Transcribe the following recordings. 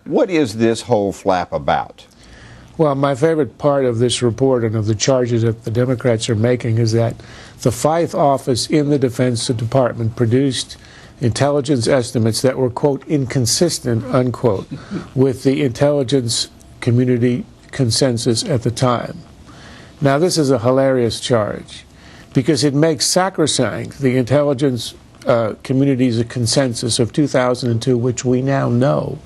What is this whole flap about? Well, my favorite part of this report and of the charges that the Democrats are making is that the Feith office in the Defense Department produced intelligence estimates that were, quote, inconsistent, unquote, with the intelligence community consensus at the time. Now, this is a hilarious charge because it makes sacrosanct the intelligence community's consensus of 2002, which we now know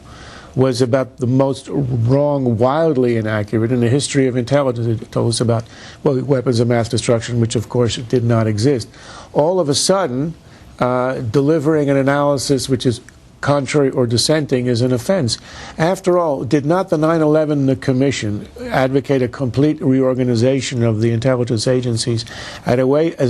was about the most wrong, wildly inaccurate in the history of intelligence. It told us about, well, weapons of mass destruction, which of course did not exist. All of a sudden, delivering an analysis which is contrary or dissenting is an offense. After all, did not the 9/11 Commission advocate a complete reorganization of the intelligence agencies as a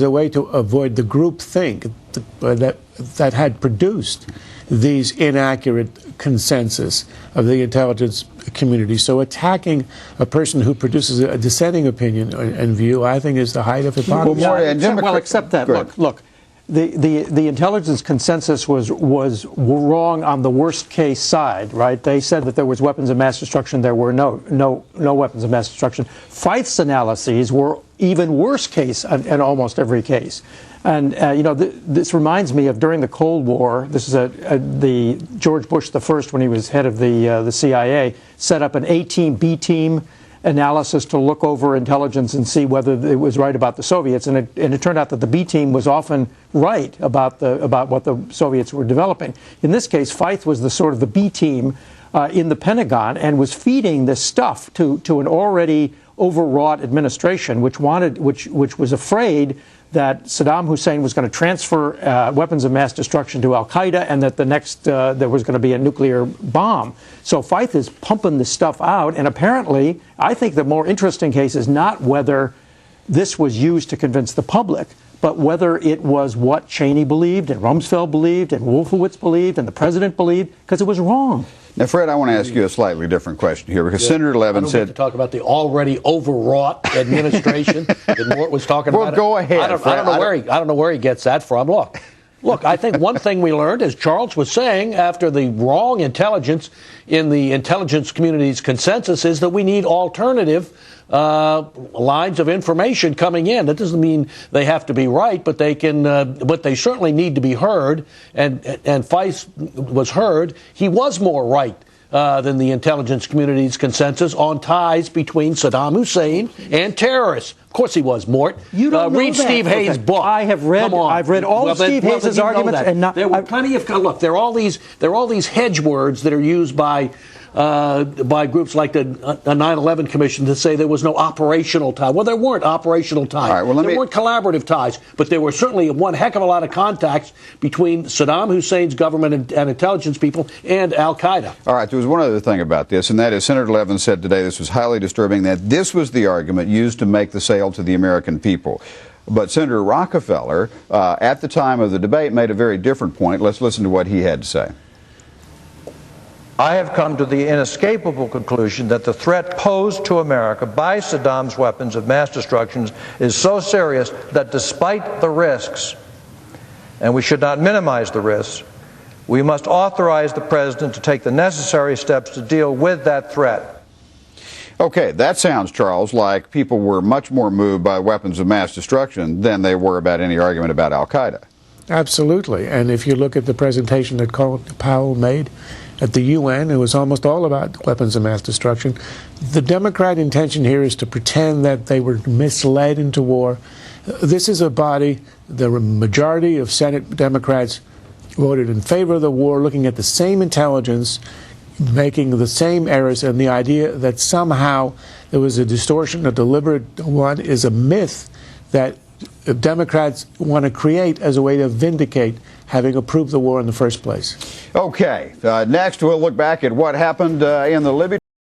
way to avoid the groupthink that had produced these inaccurate consensus of the intelligence community? So attacking a person who produces a dissenting opinion and view, I think, is the height of hypocrisy. Well, except that, look, the intelligence consensus was wrong on the worst case side, right? They said that there was weapons of mass destruction. There were no weapons of mass destruction. Feith's analyses were even worse case in almost every case. And, you know, this reminds me of during the Cold War. This is the George Bush the First, when he was head of the CIA, set up an A-team, B-team analysis to look over intelligence and see whether it was right about the Soviets. And it turned out that the B-team was often right about what the Soviets were developing. In this case, Feith was the sort of the B-team in the Pentagon and was feeding this stuff to an already overwrought administration, which was afraid that Saddam Hussein was going to transfer weapons of mass destruction to al-Qaeda, and that the next there was going to be a nuclear bomb. So Feith is pumping this stuff out, and apparently, I think the more interesting case is not whether this was used to convince the public, but whether it was what Cheney believed, and Rumsfeld believed, and Wolfowitz believed, and the president believed, because it was wrong. Now, Fred, I want to ask you a slightly different question here, because Senator Levin said... to talk about the already overwrought administration that Mort was talking about. Well, go ahead. I don't know where he gets that from. Look, I think one thing we learned, as Charles was saying, after the wrong intelligence in the intelligence community's consensus, is that we need alternative lines of information coming in. That doesn't mean they have to be right, but they can. But they certainly need to be heard. And Feith was heard. He was more right than the intelligence community's consensus on ties between Saddam Hussein and terrorists. Of course, he was, Mort. You don't read know that. Steve Hayes' book. I have read. I've read all of Steve Hayes' arguments, and there were plenty of. Look, there are all these hedge words that are used by groups like the 9/11 Commission to say there was no operational tie. Well, there weren't operational ties. Right, well, there weren't collaborative ties, but there were certainly one heck of a lot of contacts between Saddam Hussein's government and intelligence people and al-Qaeda. All right, there was one other thing about this, and that is Senator Levin said today this was highly disturbing, that this was the argument used to make the sale to the American people. But Senator Rockefeller, at the time of the debate, made a very different point. Let's listen to what he had to say. I have come to the inescapable conclusion that the threat posed to America by Saddam's weapons of mass destruction is so serious that despite the risks, and we should not minimize the risks, we must authorize the President to take the necessary steps to deal with that threat. Okay, that sounds, Charles, like people were much more moved by weapons of mass destruction than they were about any argument about al-Qaeda. Absolutely. And if you look at the presentation that Powell made at the UN, it was almost all about weapons of mass destruction. The Democrat intention here is to pretend that they were misled into war. This is a body, the majority of Senate Democrats voted in favor of the war, looking at the same intelligence, making the same errors, and the idea that somehow there was a distortion, a deliberate one, is a myth that Democrats want to create as a way to vindicate having approved the war in the first place. Okay, next we'll look back at what happened in the Libya.